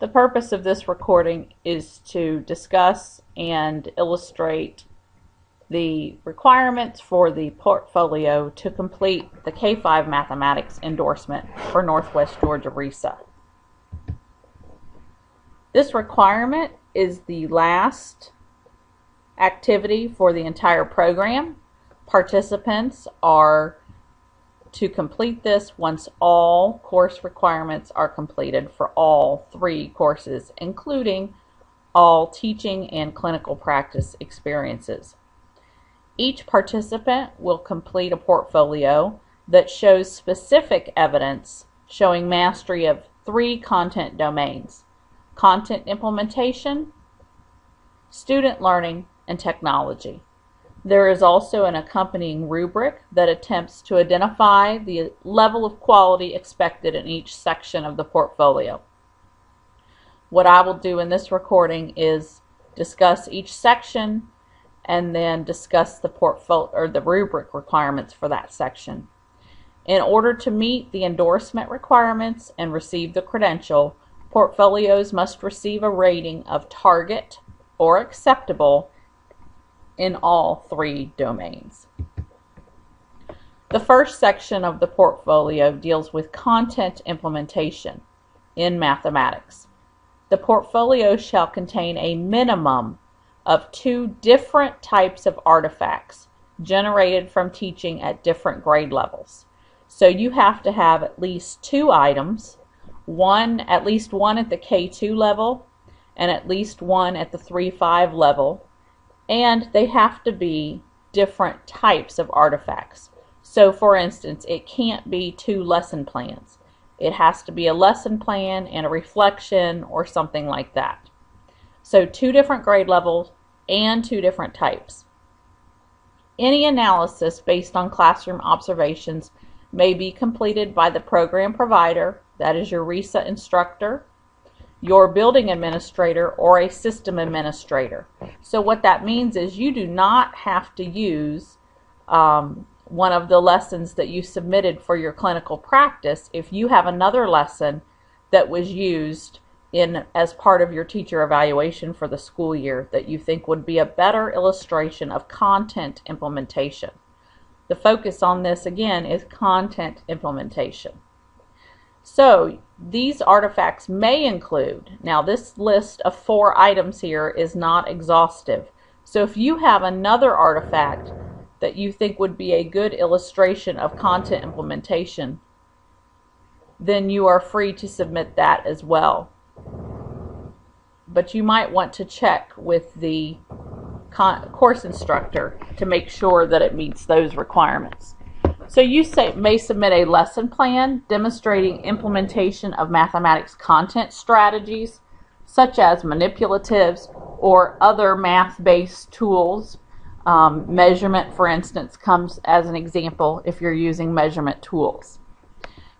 The purpose of this recording is to discuss and illustrate the requirements for the portfolio to complete the K-5 Mathematics Endorsement for Northwest Georgia RESA. This requirement is the last activity for the entire program. Participants are to complete this once all course requirements are completed for all 3 courses, including all teaching and clinical practice experiences. Each participant will complete a portfolio that shows specific evidence showing mastery of 3 content domains: content implementation, student learning, and technology. There is also an accompanying rubric that attempts to identify the level of quality expected in each section of the portfolio. What I will do in this recording is discuss each section and then discuss the portfolio or the rubric requirements for that section. In order to meet the endorsement requirements and receive the credential, portfolios must receive a rating of target or acceptable in all 3 domains. The first section of the portfolio deals with content implementation in mathematics. The portfolio shall contain a minimum of 2 different types of artifacts generated from teaching at different grade levels. So you have to have at least 2 items, at least one at the K2 level and at least one at the 3-5 level, and they have to be different types of artifacts. So for instance, it can't be 2 lesson plans. It has to be a lesson plan and a reflection or something like that. So 2 different grade levels and 2 different types. Any analysis based on classroom observations may be completed by the program provider, that is your RESA instructor, your building administrator, or a system administrator. So what that means is you do not have to use one of the lessons that you submitted for your clinical practice if you have another lesson that was used as part of your teacher evaluation for the school year that you think would be a better illustration of content implementation. The focus on this again is content implementation. So these artifacts may include, now this list of 4 items here is not exhaustive. So if you have another artifact that you think would be a good illustration of content implementation, then you are free to submit that as well. But you might want to check with the course instructor to make sure that it meets those requirements. So you may submit a lesson plan demonstrating implementation of mathematics content strategies, such as manipulatives or other math-based tools. Measurement, for instance, comes as an example if you're using measurement tools.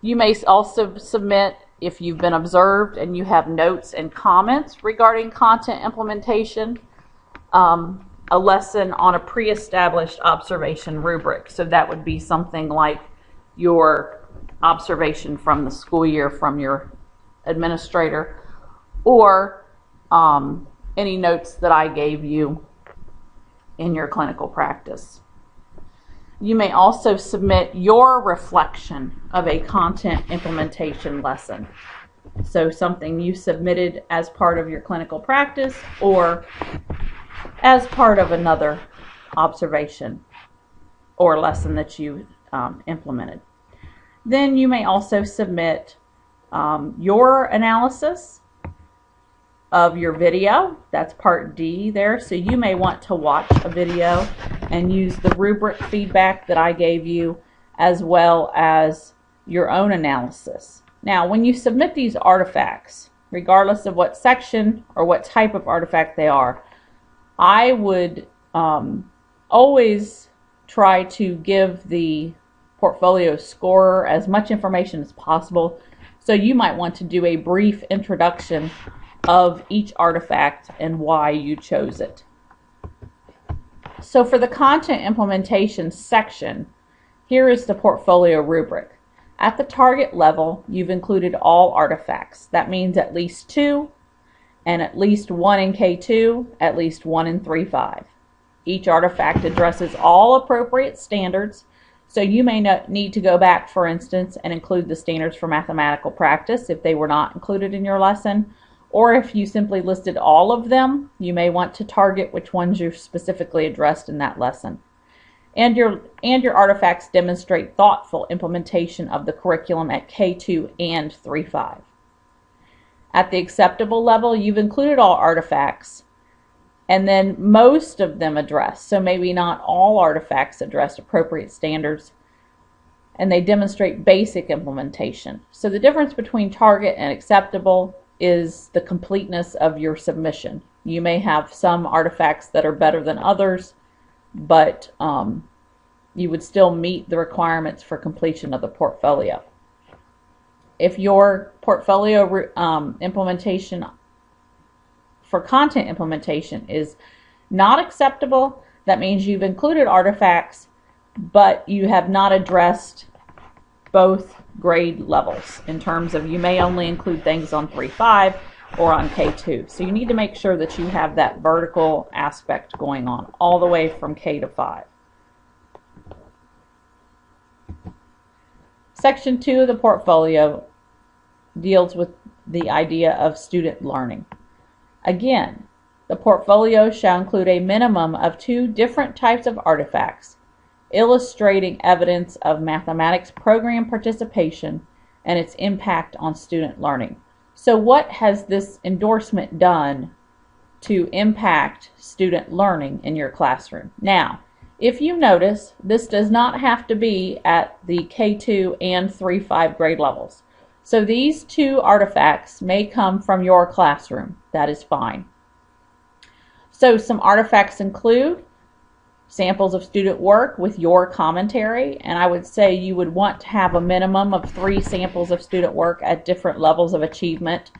You may also submit, if you've been observed and you have notes and comments regarding content implementation, a lesson on a pre-established observation rubric. So that would be something like your observation from the school year from your administrator, or any notes that I gave you in your clinical practice. You may also submit your reflection of a content implementation lesson. So something you submitted as part of your clinical practice or as part of another observation or lesson that you implemented. Then you may also submit your analysis of your video. That's part D there. So you may want to watch a video and use the rubric feedback that I gave you as well as your own analysis. Now, when you submit these artifacts, regardless of what section or what type of artifact they are, I would always try to give the portfolio scorer as much information as possible. So you might want to do a brief introduction of each artifact and why you chose it. So for the content implementation section, here is the portfolio rubric. At the target level, you've included all artifacts. That means at least 2, and at least 1 in K2, at least 1 in 3.5. Each artifact addresses all appropriate standards, so you may need to go back, for instance, and include the standards for mathematical practice if they were not included in your lesson, or if you simply listed all of them, you may want to target which ones you specifically addressed in that lesson. And your artifacts demonstrate thoughtful implementation of the curriculum at K2 and 3.5. At the acceptable level, you've included all artifacts, and then most of them address, so maybe not all artifacts address appropriate standards, and they demonstrate basic implementation. So the difference between target and acceptable is the completeness of your submission. You may have some artifacts that are better than others, but you would still meet the requirements for completion of the portfolio. If your portfolio implementation for content implementation is not acceptable, that means you've included artifacts, but you have not addressed both grade levels in terms of you may only include things on 3.5 or on K2. So you need to make sure that you have that vertical aspect going on all the way from K to 5. Section 2 of the portfolio deals with the idea of student learning. Again, the portfolio shall include a minimum of 2 different types of artifacts, illustrating evidence of mathematics program participation and its impact on student learning. So what has this endorsement done to impact student learning in your classroom? Now, if you notice, this does not have to be at the K2 and 3.5 grade levels. So these 2 artifacts may come from your classroom. That is fine. So some artifacts include samples of student work with your commentary, and I would say you would want to have a minimum of 3 samples of student work at different levels of achievement,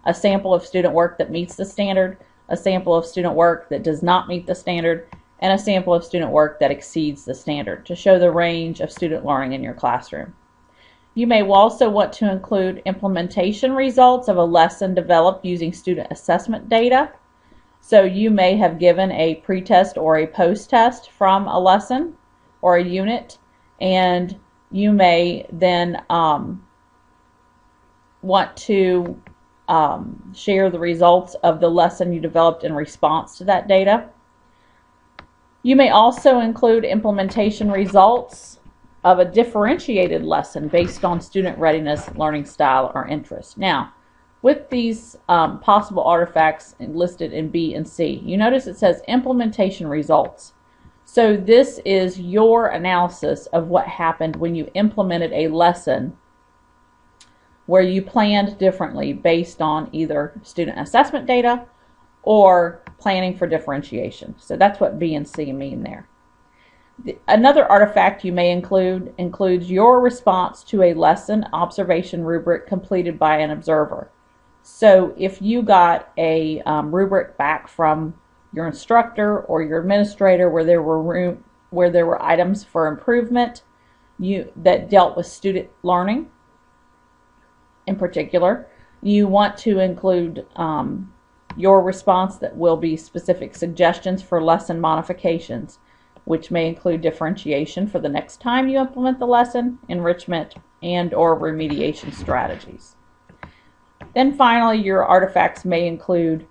a sample of student work that meets the standard, a sample of student work that does not meet the standard, and a sample of student work that exceeds the standard to show the range of student learning in your classroom. You may also want to include implementation results of a lesson developed using student assessment data. So you may have given a pre-test or a post-test from a lesson or a unit, and you may then want to share the results of the lesson you developed in response to that data. You may also include implementation results of a differentiated lesson based on student readiness, learning style, or interest. Now, with these possible artifacts listed in B and C, you notice it says implementation results. So this is your analysis of what happened when you implemented a lesson where you planned differently based on either student assessment data or planning for differentiation. So that's what B and C mean there. Another artifact you may includes your response to a lesson observation rubric completed by an observer. So if you got a rubric back from your instructor or your administrator where there were items for improvement that dealt with student learning in particular, you want to include your response that will be specific suggestions for lesson modifications, which may include differentiation for the next time you implement the lesson, enrichment, and or remediation strategies. Then finally, your artifacts may include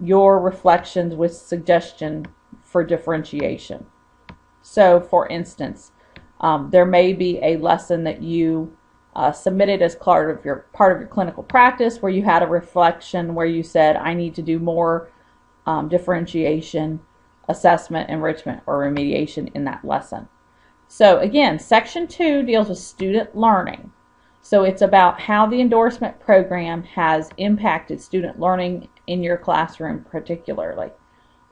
your reflections with suggestion for differentiation. So for instance, there may be a lesson that you submitted as part of your clinical practice where you had a reflection where you said, I need to do more differentiation, assessment, enrichment, or remediation in that lesson. So again, Section 2 deals with student learning. So it's about how the endorsement program has impacted student learning in your classroom particularly,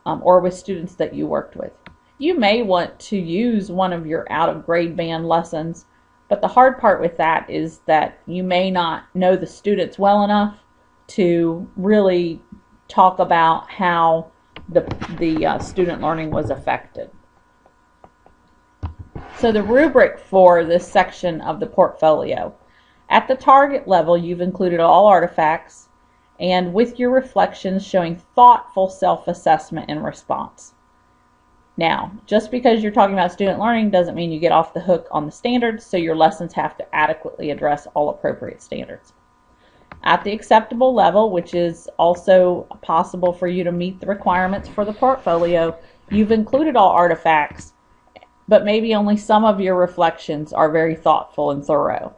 or with students that you worked with. You may want to use one of your out-of-grade band lessons, but the hard part with that is that you may not know the students well enough to really talk about how the student learning was affected. So the rubric for this section of the portfolio. At the target level, you've included all artifacts and with your reflections showing thoughtful self-assessment and response. Now, just because you're talking about student learning doesn't mean you get off the hook on the standards, so your lessons have to adequately address all appropriate standards. At the acceptable level, which is also possible for you to meet the requirements for the portfolio, you've included all artifacts, but maybe only some of your reflections are very thoughtful and thorough.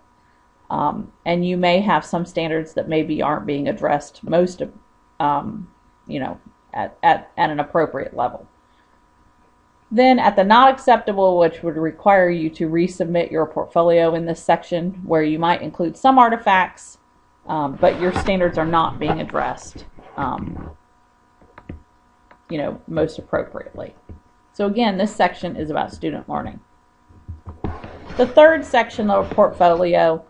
And you may have some standards that maybe aren't being addressed most of, at an appropriate level. Then at the not acceptable, which would require you to resubmit your portfolio in this section, where you might include some artifacts, but your standards are not being addressed, most appropriately. So again, this section is about student learning. The third section of the portfolio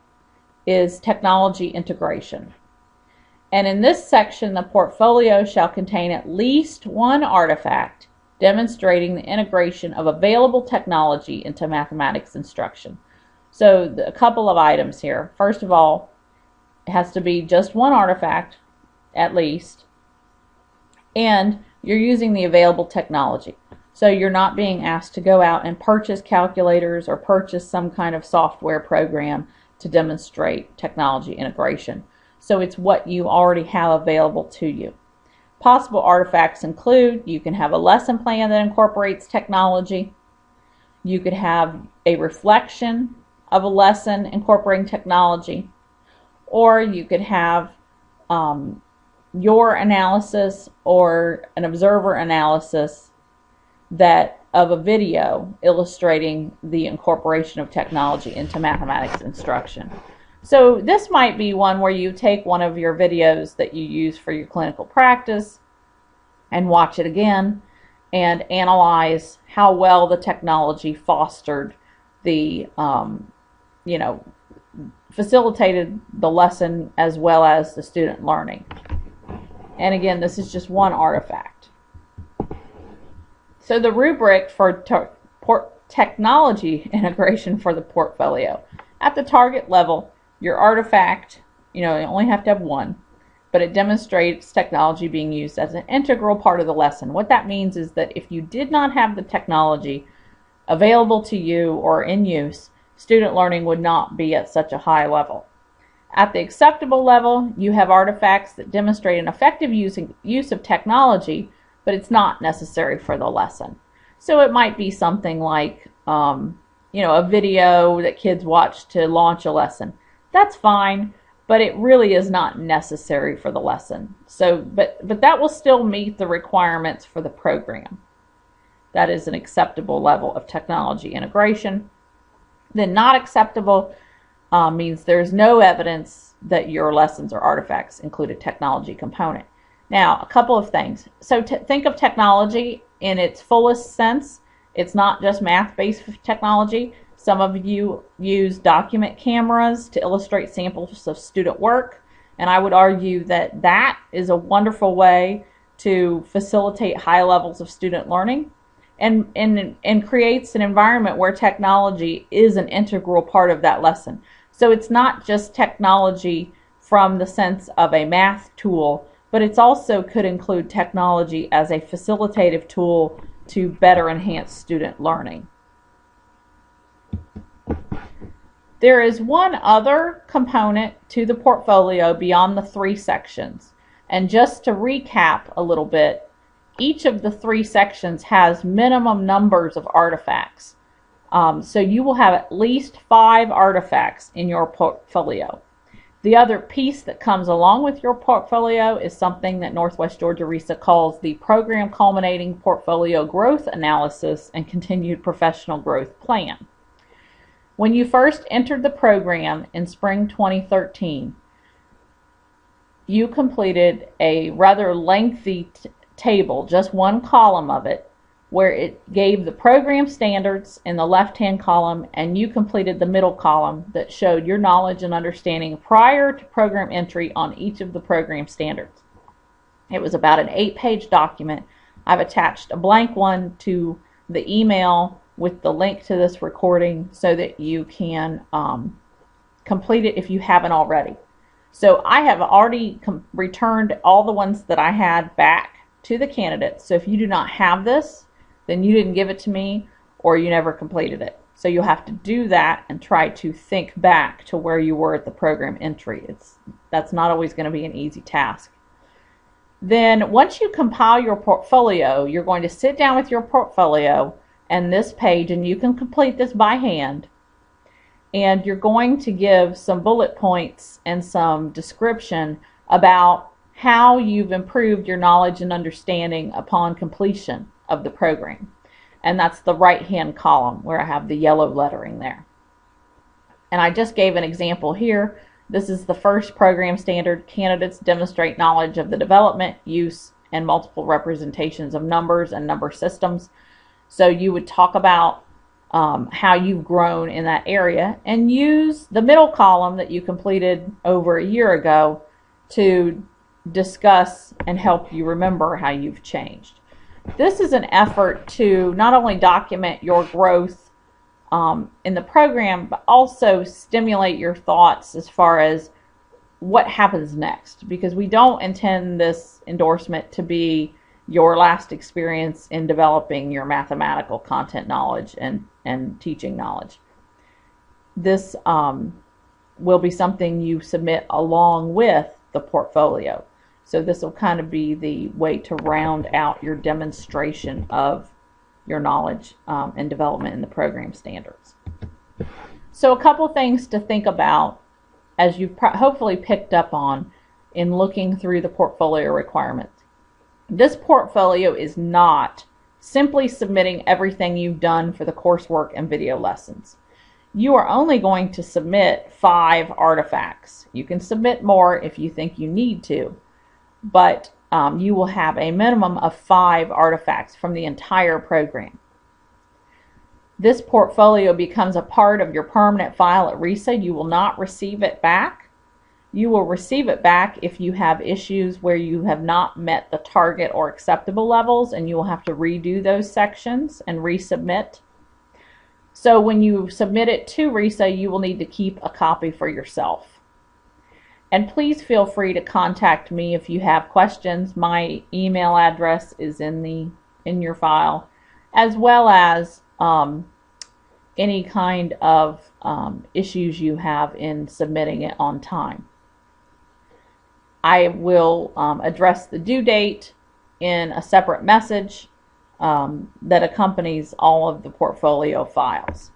is technology integration. And in this section, the portfolio shall contain at least one artifact demonstrating the integration of available technology into mathematics instruction. So a couple of items here. First of all, it has to be just one artifact at least, and you're using the available technology. So you're not being asked to go out and purchase calculators or purchase some kind of software program to demonstrate technology integration. So it's what you already have available to you. Possible artifacts include, you can have a lesson plan that incorporates technology. You could have a reflection of a lesson incorporating technology. Or you could have your analysis or an observer analysis of a video illustrating the incorporation of technology into mathematics instruction. So this might be one where you take one of your videos that you use for your clinical practice and watch it again and analyze how well the technology fostered the, facilitated the lesson as well as the student learning. And again, this is just one artifact. So the rubric for technology integration for the portfolio. At the target level, your artifact, you only have to have one, but it demonstrates technology being used as an integral part of the lesson. What that means is that if you did not have the technology available to you or in use, student learning would not be at such a high level. At the acceptable level, you have artifacts that demonstrate an effective use of technology, but it's not necessary for the lesson. So it might be something like, a video that kids watch to launch a lesson. That's fine, but it really is not necessary for the lesson. So, but that will still meet the requirements for the program. That is an acceptable level of technology integration. Then not acceptable means there's no evidence that your lessons or artifacts include a technology component. Now, a couple of things. So think of technology in its fullest sense. It's not just math-based technology. Some of you use document cameras to illustrate samples of student work, and I would argue that that is a wonderful way to facilitate high levels of student learning and creates an environment where technology is an integral part of that lesson. So it's not just technology from the sense of a math tool, but it also could include technology as a facilitative tool to better enhance student learning. There is one other component to the portfolio beyond the three sections. And just to recap a little bit, each of the three sections has minimum numbers of artifacts. So you will have at least 5 artifacts in your portfolio. The other piece that comes along with your portfolio is something that Northwest Georgia RESA calls the Program-Culminating Portfolio Growth Analysis and Continued Professional Growth Plan. When you first entered the program in spring 2013, you completed a rather lengthy table, just one column of it, where it gave the program standards in the left-hand column, and you completed the middle column that showed your knowledge and understanding prior to program entry on each of the program standards. It was about an 8-page document. I've attached a blank one to the email with the link to this recording so that you can complete it if you haven't already. So I have already returned all the ones that I had back to the candidates. So if you do not have this, then you didn't give it to me or you never completed it. So you'll have to do that and try to think back to where you were at the program entry. That's not always going to be an easy task. Then once you compile your portfolio, you're going to sit down with your portfolio and this page, and you can complete this by hand. And you're going to give some bullet points and some description about how you've improved your knowledge and understanding upon completion of the program. And that's the right-hand column where I have the yellow lettering there. And I just gave an example here. This is the first program standard. Candidates demonstrate knowledge of the development, use, and multiple representations of numbers and number systems. So you would talk about how you've grown in that area and use the middle column that you completed over a year ago to discuss and help you remember how you've changed. This is an effort to not only document your growth in the program, but also stimulate your thoughts as far as what happens next, because we don't intend this endorsement to be your last experience in developing your mathematical content knowledge and teaching knowledge. This will be something you submit along with the portfolio. So this will kind of be the way to round out your demonstration of your knowledge and development in the program standards. So a couple things to think about as you've hopefully picked up on in looking through the portfolio requirements. This portfolio is not simply submitting everything you've done for the coursework and video lessons. You are only going to submit 5 artifacts. You can submit more if you think you need to, but you will have a minimum of 5 artifacts from the entire program. This portfolio becomes a part of your permanent file at RESA. You will not receive it back. You will receive it back if you have issues where you have not met the target or acceptable levels, and you will have to redo those sections and resubmit. So when you submit it to RESA, you will need to keep a copy for yourself. And please feel free to contact me if you have questions. My email address is in your file, as well as any kind of issues you have in submitting it on time. I will address the due date in a separate message that accompanies all of the portfolio files.